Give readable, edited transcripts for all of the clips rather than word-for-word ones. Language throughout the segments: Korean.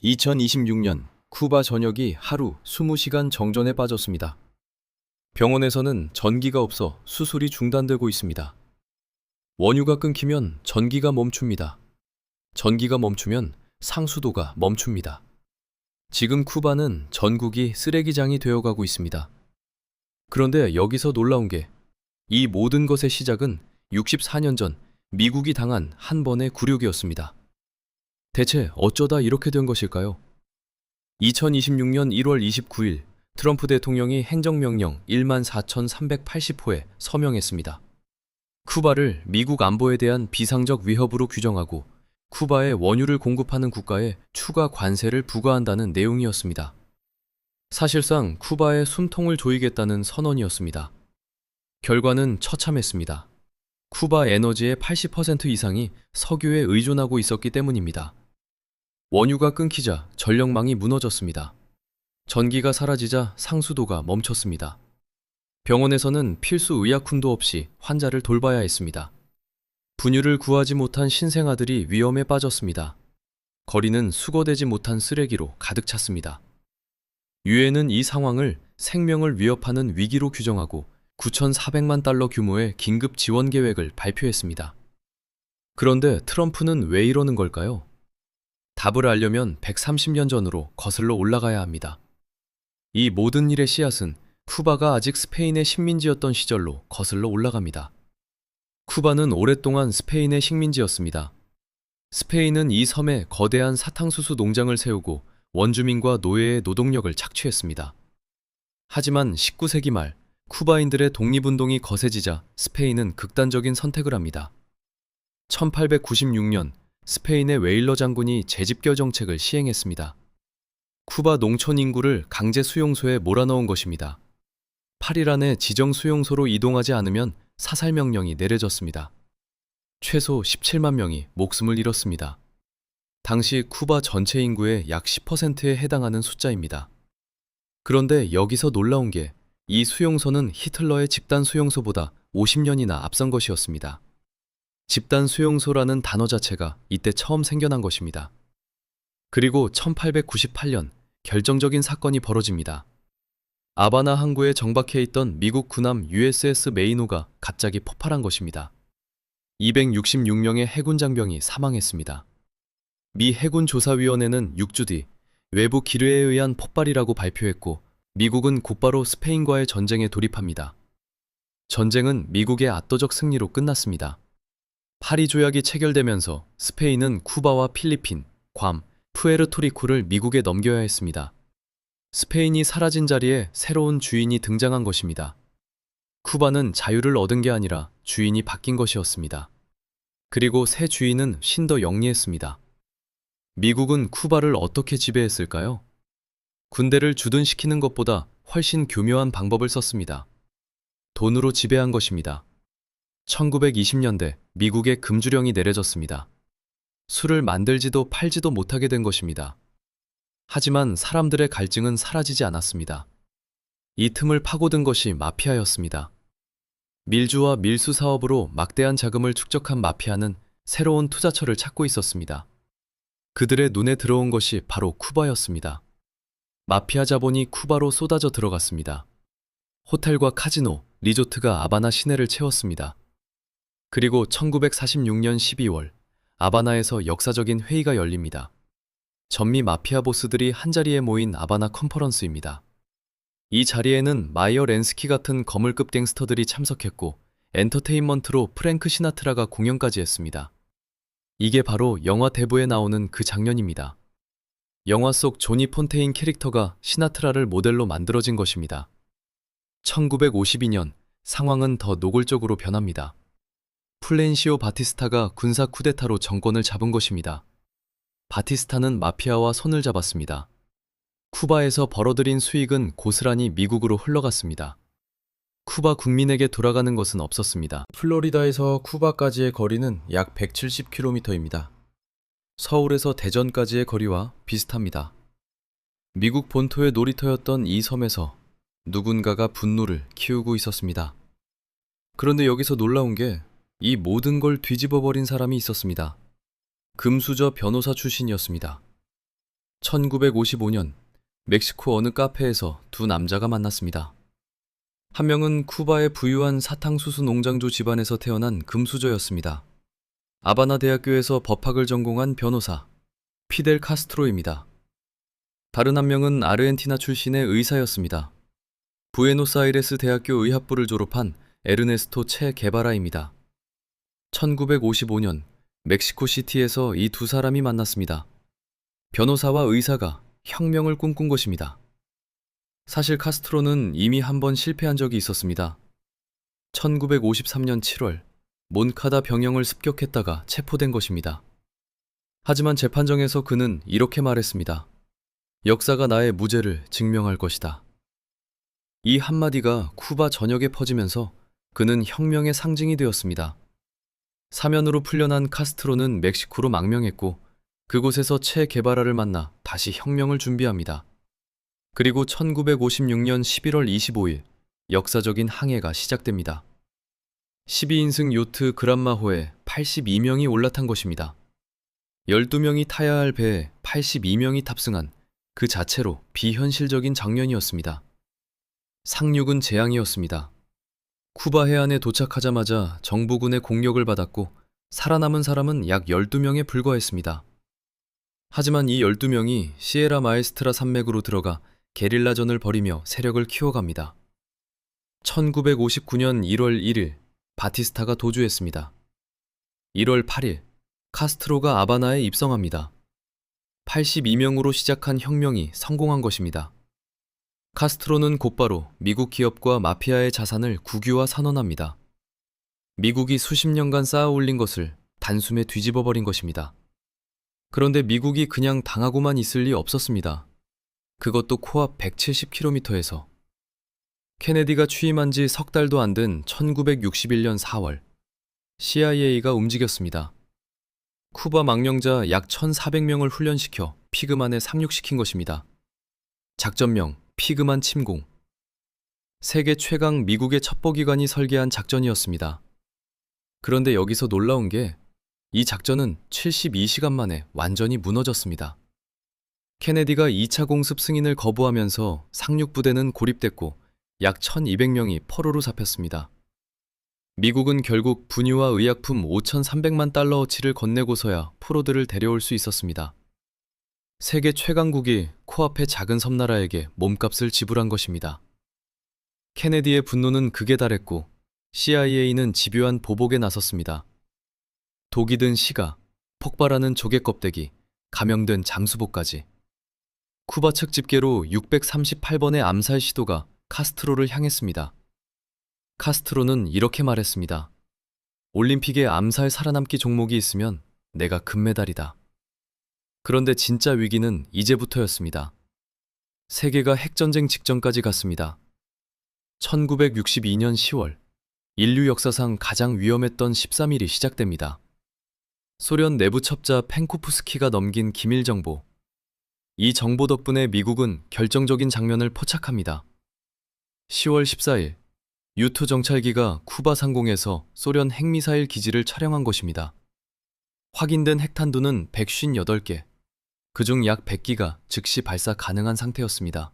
2026년 쿠바 전역이 하루 20시간 정전에 빠졌습니다. 병원에서는 전기가 없어 수술이 중단되고 있습니다. 원유가 끊기면 전기가 멈춥니다. 전기가 멈추면 상수도가 멈춥니다. 지금 쿠바는 전국이 쓰레기장이 되어가고 있습니다. 그런데 여기서 놀라운 게 이 모든 것의 시작은 64년 전 미국이 당한 한 번의 굴욕이었습니다. 대체 어쩌다 이렇게 된 것일까요? 2026년 1월 29일 트럼프 대통령이 행정명령 14,380호에 서명했습니다. 쿠바를 미국 안보에 대한 비상적 위협으로 규정하고 쿠바에 원유를 공급하는 국가에 추가 관세를 부과한다는 내용이었습니다. 사실상 쿠바의 숨통을 조이겠다는 선언이었습니다. 결과는 처참했습니다. 쿠바 에너지의 80% 이상이 석유에 의존하고 있었기 때문입니다. 원유가 끊기자 전력망이 무너졌습니다. 전기가 사라지자 상수도가 멈췄습니다. 병원에서는 필수 의약품도 없이 환자를 돌봐야 했습니다. 분유를 구하지 못한 신생아들이 위험에 빠졌습니다. 거리는 수거되지 못한 쓰레기로 가득 찼습니다. 유엔은 이 상황을 생명을 위협하는 위기로 규정하고 9,400만 달러 규모의 긴급 지원 계획을 발표했습니다. 그런데 트럼프는 왜 이러는 걸까요? 답을 알려면 130년 전으로 거슬러 올라가야 합니다. 이 모든 일의 씨앗은 쿠바가 아직 스페인의 식민지였던 시절로 거슬러 올라갑니다. 쿠바는 오랫동안 스페인의 식민지였습니다. 스페인은 이 섬에 거대한 사탕수수 농장을 세우고 원주민과 노예의 노동력을 착취했습니다. 하지만 19세기 말 쿠바인들의 독립운동이 거세지자 스페인은 극단적인 선택을 합니다. 1896년 스페인의 웨일러 장군이 재집결 정책을 시행했습니다. 쿠바 농촌 인구를 강제 수용소에 몰아넣은 것입니다. 8일 안에 지정 수용소로 이동하지 않으면 사살 명령이 내려졌습니다. 최소 17만 명이 목숨을 잃었습니다. 당시 쿠바 전체 인구의 약 10%에 해당하는 숫자입니다. 그런데 여기서 놀라운 게 이 수용소는 히틀러의 집단 수용소보다 50년이나 앞선 것이었습니다. 집단 수용소라는 단어 자체가 이때 처음 생겨난 것입니다. 그리고 1898년 결정적인 사건이 벌어집니다. 아바나 항구에 정박해 있던 미국 군함 USS 메이노가 갑자기 폭발한 것입니다. 266명의 해군 장병이 사망했습니다. 미 해군 조사위원회는 6주 뒤 외부 기뢰에 의한 폭발이라고 발표했고 미국은 곧바로 스페인과의 전쟁에 돌입합니다. 전쟁은 미국의 압도적 승리로 끝났습니다. 파리 조약이 체결되면서 스페인은 쿠바와 필리핀, 괌, 푸에르토리코를 미국에 넘겨야 했습니다. 스페인이 사라진 자리에 새로운 주인이 등장한 것입니다. 쿠바는 자유를 얻은 게 아니라 주인이 바뀐 것이었습니다. 그리고 새 주인은 훨씬 더 영리했습니다. 미국은 쿠바를 어떻게 지배했을까요? 군대를 주둔시키는 것보다 훨씬 교묘한 방법을 썼습니다. 돈으로 지배한 것입니다. 1920년대 미국의 금주령이 내려졌습니다. 술을 만들지도 팔지도 못하게 된 것입니다. 하지만 사람들의 갈증은 사라지지 않았습니다. 이 틈을 파고든 것이 마피아였습니다. 밀주와 밀수 사업으로 막대한 자금을 축적한 마피아는 새로운 투자처를 찾고 있었습니다. 그들의 눈에 들어온 것이 바로 쿠바였습니다. 마피아 자본이 쿠바로 쏟아져 들어갔습니다. 호텔과 카지노, 리조트가 아바나 시내를 채웠습니다. 그리고 1946년 12월 아바나에서 역사적인 회의가 열립니다. 전미 마피아 보스들이 한자리에 모인 아바나 컨퍼런스입니다. 이 자리에는 마이어 렌스키 같은 거물급 갱스터들이 참석했고 엔터테인먼트로 프랭크 시나트라가 공연까지 했습니다. 이게 바로 영화 대부에 나오는 그 장면입니다. 영화 속 조니 폰테인 캐릭터가 시나트라를 모델로 만들어진 것입니다. 1952년 상황은 더 노골적으로 변합니다. 플렌시오 바티스타가 군사 쿠데타로 정권을 잡은 것입니다. 바티스타는 마피아와 손을 잡았습니다. 쿠바에서 벌어들인 수익은 고스란히 미국으로 흘러갔습니다. 쿠바 국민에게 돌아가는 것은 없었습니다. 플로리다에서 쿠바까지의 거리는 약 170km입니다. 서울에서 대전까지의 거리와 비슷합니다. 미국 본토의 놀이터였던 이 섬에서 누군가가 분노를 키우고 있었습니다. 그런데 여기서 놀라운 게 이 모든 걸 뒤집어버린 사람이 있었습니다. 금수저 변호사 출신이었습니다. 1955년 멕시코 어느 카페에서 두 남자가 만났습니다. 한 명은 쿠바의 부유한 사탕수수 농장주 집안에서 태어난 금수저였습니다. 아바나 대학교에서 법학을 전공한 변호사 피델 카스트로입니다. 다른 한 명은 아르헨티나 출신의 의사였습니다. 부에노스아이레스 대학교 의학부를 졸업한 에르네스토 체 게바라입니다. 1955년 멕시코시티에서 이 두 사람이 만났습니다. 변호사와 의사가 혁명을 꿈꾼 것입니다. 사실 카스트로는 이미 한 번 실패한 적이 있었습니다. 1953년 7월 몬카다 병영을 습격했다가 체포된 것입니다. 하지만 재판정에서 그는 이렇게 말했습니다. 역사가 나의 무죄를 증명할 것이다. 이 한마디가 쿠바 전역에 퍼지면서 그는 혁명의 상징이 되었습니다. 사면으로 풀려난 카스트로는 멕시코로 망명했고 그곳에서 체 게바라를 만나 다시 혁명을 준비합니다. 그리고 1956년 11월 25일 역사적인 항해가 시작됩니다. 12인승 요트 그란마호에 82명이 올라탄 것입니다. 12명이 타야 할 배에 82명이 탑승한 그 자체로 비현실적인 장면이었습니다. 상륙은 재앙이었습니다. 쿠바 해안에 도착하자마자 정부군의 공격을 받았고 살아남은 사람은 약 12명에 불과했습니다. 하지만 이 12명이 시에라 마에스트라 산맥으로 들어가 게릴라전을 벌이며 세력을 키워갑니다. 1959년 1월 1일 바티스타가 도주했습니다. 1월 8일 카스트로가 아바나에 입성합니다. 82명으로 시작한 혁명이 성공한 것입니다. 카스트로는 곧바로 미국 기업과 마피아의 자산을 국유화 선언합니다. 미국이 수십 년간 쌓아 올린 것을 단숨에 뒤집어 버린 것입니다. 그런데 미국이 그냥 당하고만 있을 리 없었습니다. 그것도 코앞 170km에서. 케네디가 취임한 지 석 달도 안 된 1961년 4월, CIA가 움직였습니다. 쿠바 망명자 약 1,400명을 훈련시켜 피그만에 상륙시킨 것입니다. 작전명 피그만 침공. 세계 최강 미국의 첩보기관이 설계한 작전이었습니다. 그런데 여기서 놀라운 게 이 작전은 72시간 만에 완전히 무너졌습니다. 케네디가 2차 공습 승인을 거부하면서 상륙부대는 고립됐고 약 1,200명이 포로로 잡혔습니다. 미국은 결국 분유와 의약품 5,300만 달러어치를 건네고서야 포로들을 데려올 수 있었습니다. 세계 최강국이 코앞의 작은 섬나라에게 몸값을 지불한 것입니다. 케네디의 분노는 극에 달했고 CIA는 집요한 보복에 나섰습니다. 독이 든 시가, 폭발하는 조개 껍데기, 감염된 잠수복까지. 쿠바 측 집계로 638번의 암살 시도가 카스트로를 향했습니다. 카스트로는 이렇게 말했습니다. 올림픽에 암살 살아남기 종목이 있으면 내가 금메달이다. 그런데 진짜 위기는 이제부터였습니다. 세계가 핵전쟁 직전까지 갔습니다. 1962년 10월, 인류 역사상 가장 위험했던 13일이 시작됩니다. 소련 내부 첩자 펜코프스키가 넘긴 기밀 정보. 이 정보 덕분에 미국은 결정적인 장면을 포착합니다. 10월 14일, U2 정찰기가 쿠바 상공에서 소련 핵미사일 기지를 촬영한 것입니다. 확인된 핵탄두는 158개, 그중 약 100기가 즉시 발사 가능한 상태였습니다.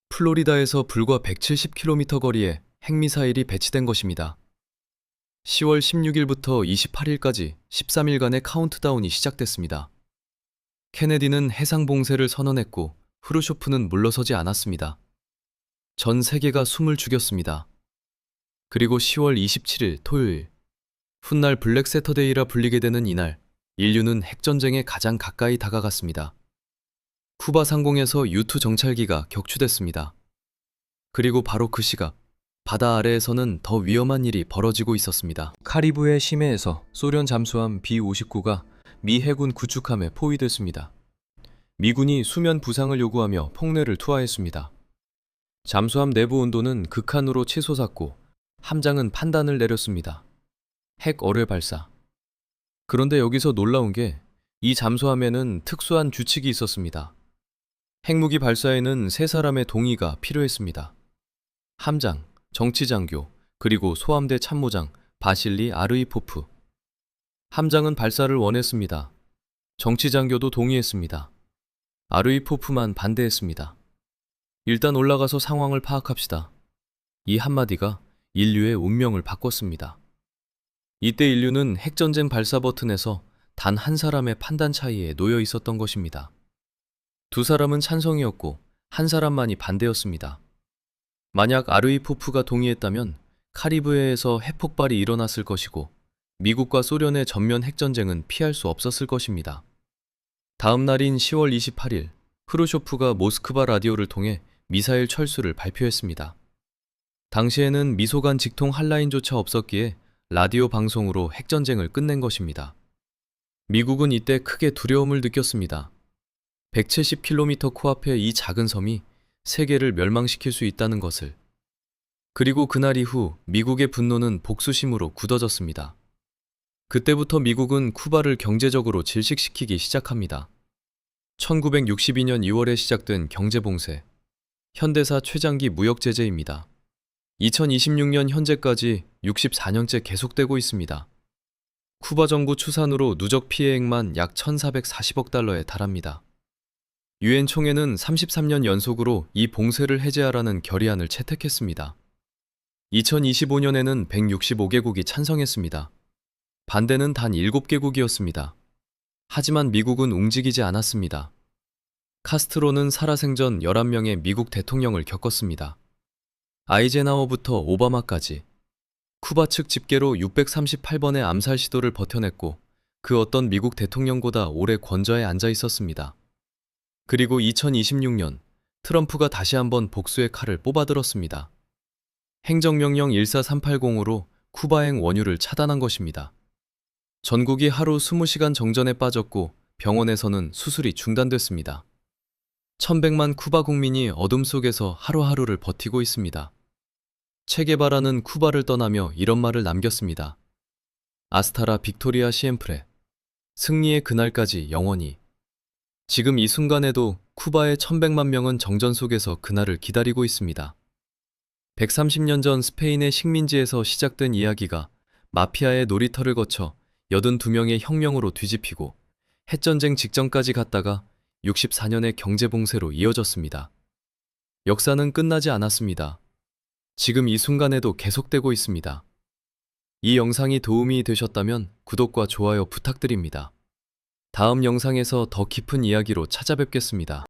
플로리다에서 불과 170km 거리에 핵미사일이 배치된 것입니다. 10월 16일부터 28일까지 13일간의 카운트다운이 시작됐습니다. 케네디는 해상 봉쇄를 선언했고 후르쇼프는 물러서지 않았습니다. 전 세계가 숨을 죽였습니다. 그리고 10월 27일 토요일, 훗날 블랙 세터데이라 불리게 되는 이날, 인류는 핵전쟁에 가장 가까이 다가갔습니다. 쿠바 상공에서 U2 정찰기가 격추됐습니다. 그리고 바로 그 시각, 바다 아래에서는 더 위험한 일이 벌어지고 있었습니다. 카리브해 심해에서 소련 잠수함 B-59가 미 해군 구축함에 포위됐습니다. 미군이 수면 부상을 요구하며 폭내를 투하했습니다. 잠수함 내부 온도는 극한으로 치솟았고 함장은 판단을 내렸습니다. 핵 어뢰 발사. 그런데 여기서 놀라운 게 이 잠수함에는 특수한 규칙이 있었습니다. 핵무기 발사에는 세 사람의 동의가 필요했습니다. 함장, 정치장교, 그리고 소함대 참모장 바실리 아르이포프. 함장은 발사를 원했습니다. 정치장교도 동의했습니다. 아르이포프만 반대했습니다. 일단 올라가서 상황을 파악합시다. 이 한마디가 인류의 운명을 바꿨습니다. 이때 인류는 핵전쟁 발사 버튼에서 단 한 사람의 판단 차이에 놓여 있었던 것입니다. 두 사람은 찬성이었고 한 사람만이 반대였습니다. 만약 아르이포프가 동의했다면 카리브해에서 핵폭발이 일어났을 것이고 미국과 소련의 전면 핵전쟁은 피할 수 없었을 것입니다. 다음 날인 10월 28일, 크루쇼프가 모스크바 라디오를 통해 미사일 철수를 발표했습니다. 당시에는 미소간 직통 한라인조차 없었기에 라디오 방송으로 핵전쟁을 끝낸 것입니다. 미국은 이때 크게 두려움을 느꼈습니다. 170km 코앞의 이 작은 섬이 세계를 멸망시킬 수 있다는 것을. 그리고 그날 이후 미국의 분노는 복수심으로 굳어졌습니다. 그때부터 미국은 쿠바를 경제적으로 질식시키기 시작합니다. 1962년 2월에 시작된 경제봉쇄, 현대사 최장기 무역제재입니다. 2026년 현재까지 64년째 계속되고 있습니다. 쿠바 정부 추산으로 누적 피해액만 약 1,440억 달러에 달합니다. 유엔 총회는 33년 연속으로 이 봉쇄를 해제하라는 결의안을 채택했습니다. 2025년에는 165개국이 찬성했습니다. 반대는 단 7개국이었습니다. 하지만 미국은 움직이지 않았습니다. 카스트로는 살아생전 11명의 미국 대통령을 겪었습니다. 아이젠하워부터 오바마까지. 쿠바 측 집계로 638번의 암살 시도를 버텨냈고 그 어떤 미국 대통령보다 오래 권좌에 앉아 있었습니다. 그리고 2026년 트럼프가 다시 한번 복수의 칼을 뽑아들었습니다. 행정명령 14380으로 쿠바행 원유를 차단한 것입니다. 전국이 하루 20시간 정전에 빠졌고 병원에서는 수술이 중단됐습니다. 1,100만 쿠바 국민이 어둠 속에서 하루하루를 버티고 있습니다. 체게바라는 쿠바를 떠나며 이런 말을 남겼습니다. 아스타라 빅토리아 시엠프레. 승리의 그날까지 영원히. 지금 이 순간에도 쿠바의 1,100만 명은 정전 속에서 그날을 기다리고 있습니다. 130년 전 스페인의 식민지에서 시작된 이야기가 마피아의 놀이터를 거쳐 82명의 혁명으로 뒤집히고 핵전쟁 직전까지 갔다가 64년의 경제봉쇄로 이어졌습니다. 역사는 끝나지 않았습니다. 지금 이 순간에도 계속되고 있습니다. 이 영상이 도움이 되셨다면 구독과 좋아요 부탁드립니다. 다음 영상에서 더 깊은 이야기로 찾아뵙겠습니다.